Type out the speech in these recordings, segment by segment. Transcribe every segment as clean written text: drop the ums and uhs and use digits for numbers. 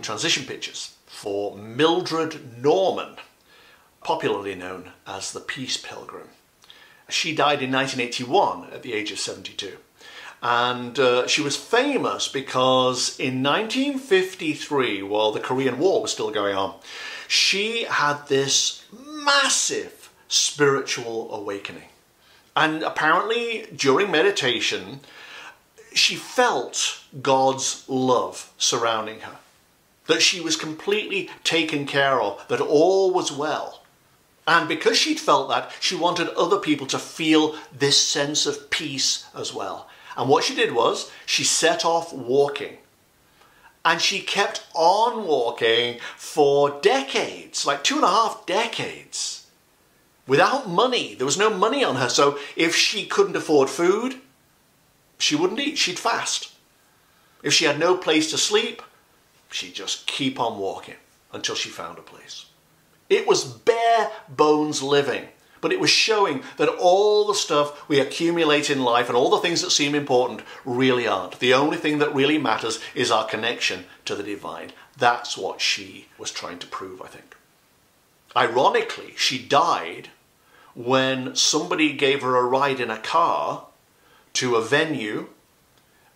transition pictures for Mildred Norman, popularly known as the Peace Pilgrim. She died in 1981 at the age of 72. And she was famous because in 1953, while the Korean War was still going on, she had this massive spiritual awakening. And apparently during meditation, she felt God's love surrounding her, that she was completely taken care of, that all was well. And because she'd felt that, she wanted other people to feel this sense of peace as well. And what she did was, she set off walking. And she kept on walking for decades, like 2.5 decades. Without money. There was no money on her. So if she couldn't afford food, she wouldn't eat. She'd fast. If she had no place to sleep, she'd just keep on walking until she found a place. It was bare bones living. But it was showing that all the stuff we accumulate in life and all the things that seem important really aren't. The only thing that really matters is our connection to the divine. That's what she was trying to prove, I think. Ironically, she died when somebody gave her a ride in a car to a venue,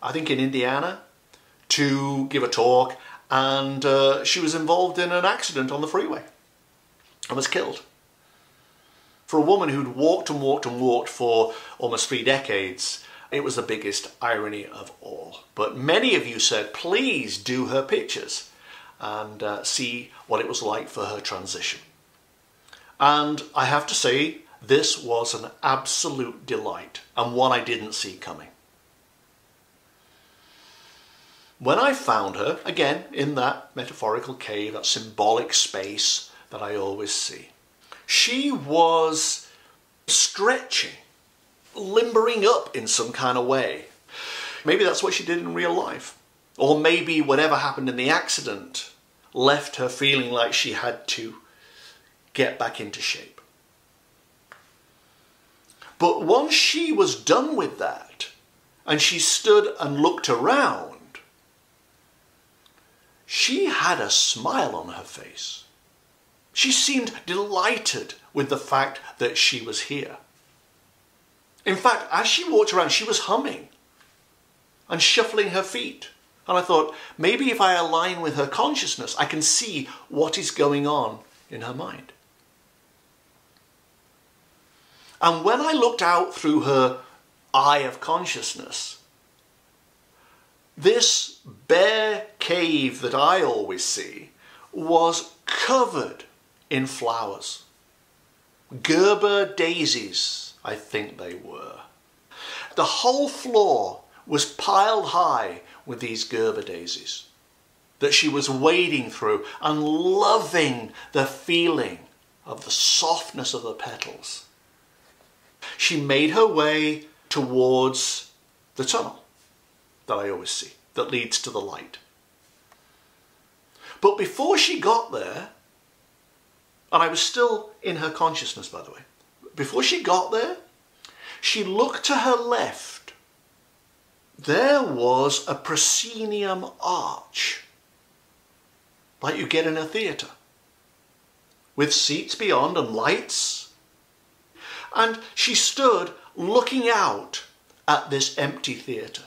I think in Indiana, to give a talk, and she was involved in an accident on the freeway and was killed. For a woman who'd walked and walked and walked for almost 3 decades, it was the biggest irony of all. But many of you said, please do her pictures and see what it was like for her transition. And I have to say, this was an absolute delight and one I didn't see coming. When I found her, again, in that metaphorical cave, that symbolic space that I always see, she was stretching, limbering up in some kind of way. Maybe that's what she did in real life. Or maybe whatever happened in the accident left her feeling like she had to get back into shape. But once she was done with that, and she stood and looked around, she had a smile on her face. She seemed delighted with the fact that she was here. In fact, as she walked around, she was humming and shuffling her feet. And I thought, maybe if I align with her consciousness, I can see what is going on in her mind. And when I looked out through her eye of consciousness, this bare cave that I always see was covered in flowers. Gerber daisies, I think they were. The whole floor was piled high with these Gerber daisies that she was wading through and loving the feeling of the softness of the petals. She made her way towards the tunnel that I always see, that leads to the light. But before she got there, and I was still in her consciousness, by the way, before she got there, she looked to her left. There was a proscenium arch, like you get in a theatre, with seats beyond and lights. And she stood looking out at this empty theatre.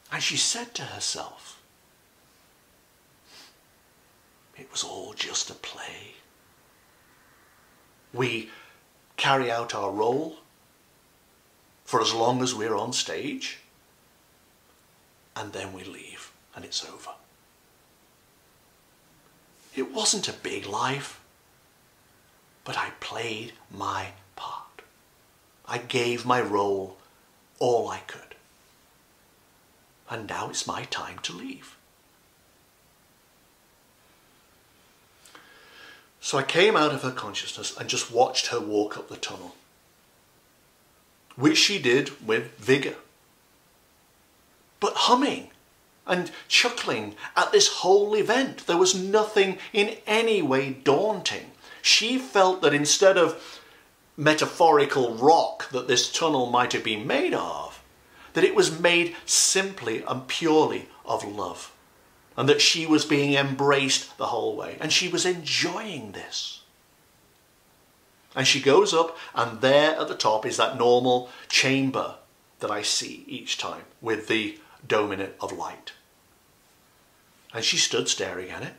And she said to herself, it was all just a play. We carry out our role for as long as we're on stage, and then we leave and it's over. It wasn't a big life, but I played my part. I gave my role all I could. And now it's my time to leave. So I came out of her consciousness and just watched her walk up the tunnel, which she did with vigour, but humming and chuckling at this whole event. There was nothing in any way daunting. She felt that instead of metaphorical rock that this tunnel might have been made of, that it was made simply and purely of love, and that she was being embraced the whole way, and she was enjoying this. And she goes up, and there at the top is that normal chamber that I see each time with the dome in it of light. And she stood staring at it,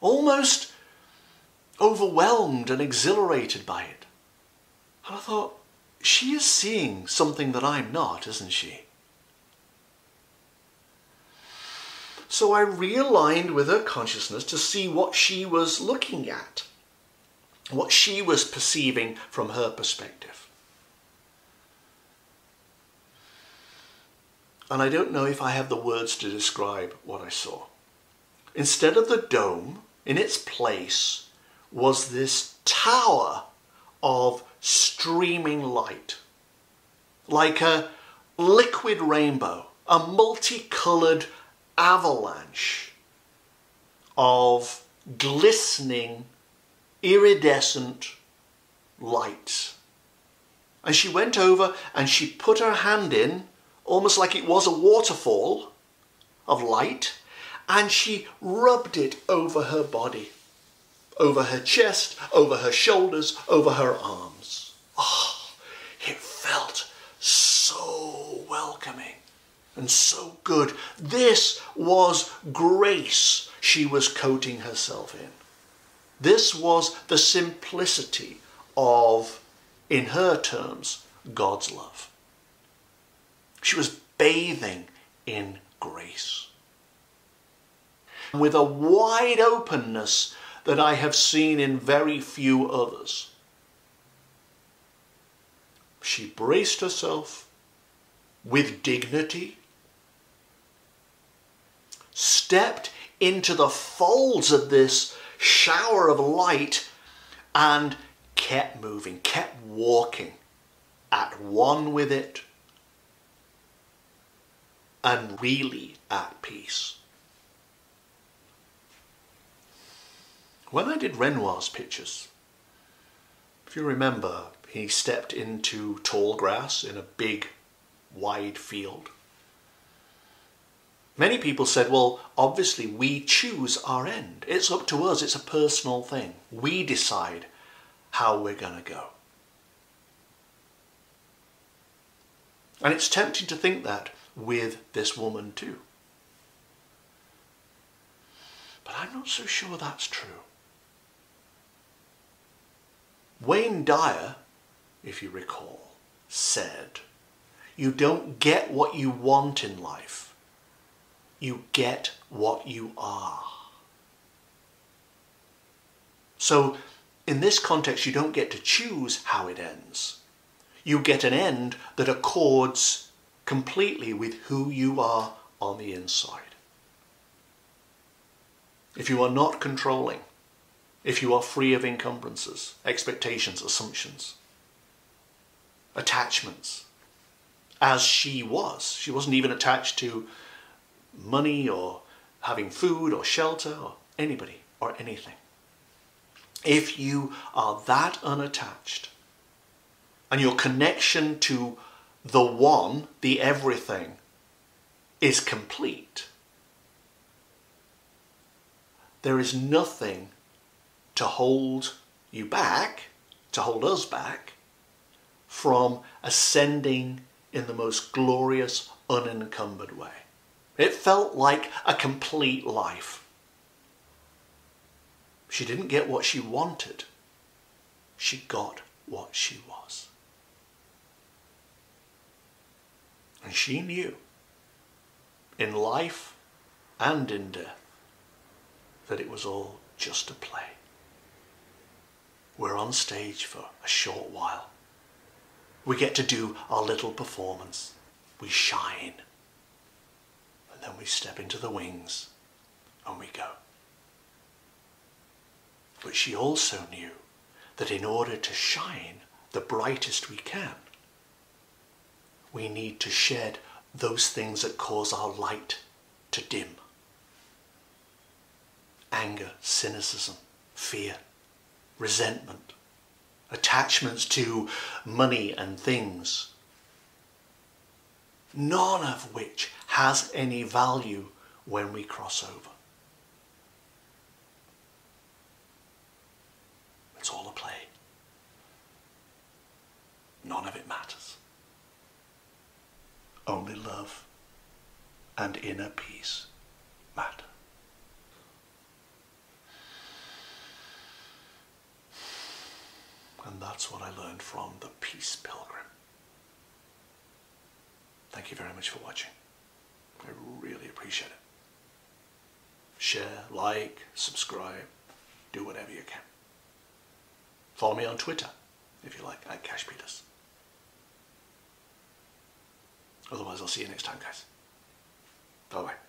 almost overwhelmed and exhilarated by it. And I thought, she is seeing something that I'm not, isn't she? So I realigned with her consciousness to see what she was looking at, what she was perceiving from her perspective. And I don't know if I have the words to describe what I saw. Instead of the dome, in its place was this tower of streaming light, like a liquid rainbow, a multicoloured avalanche of glistening, iridescent light. And she went over and she put her hand in, almost like it was a waterfall of light, and she rubbed it over her body, over her chest, over her shoulders, over her arms. Oh, it felt so welcoming and so good. This was grace she was coating herself in. This was the simplicity of, in her terms, God's love. She was bathing in grace, with a wide openness that I have seen in very few others. She braced herself with dignity, stepped into the folds of this shower of light, and kept moving, kept walking, at one with it, and really at peace. When I did Renoir's pictures, if you remember, he stepped into tall grass in a big, wide field. Many people said, well, obviously we choose our end. It's up to us. It's a personal thing. We decide how we're going to go. And it's tempting to think that with this woman too. But I'm not so sure that's true. Wayne Dyer, if you recall, said, you don't get what you want in life. You get what you are. So in this context, you don't get to choose how it ends. You get an end that accords completely with who you are on the inside. If you are not controlling, if you are free of encumbrances, expectations, assumptions, attachments, as she wasn't even attached to money or having food or shelter or anybody or anything. If you are that unattached and your connection to the one, the everything, is complete, there is nothing to hold you back, to hold us back, from ascending in the most glorious, unencumbered way. It felt like a complete life. She didn't get what she wanted. She got what she was. And she knew, in life and in death, that it was all just a play. We're on stage for a short while. We get to do our little performance. We shine. And then we step into the wings and we go. But she also knew that in order to shine the brightest we can, we need to shed those things that cause our light to dim. Anger, cynicism, fear, resentment, attachments to money and things, none of which has any value when we cross over. It's all a play. None of it matters. Only love and inner peace matter. And that's what I learned from the Peace Pilgrim. Thank you very much for watching. I really appreciate it. Share, like, subscribe, do whatever you can. Follow me on Twitter, if you like, at Cash Peters. Otherwise, I'll see you next time, guys. Bye-bye.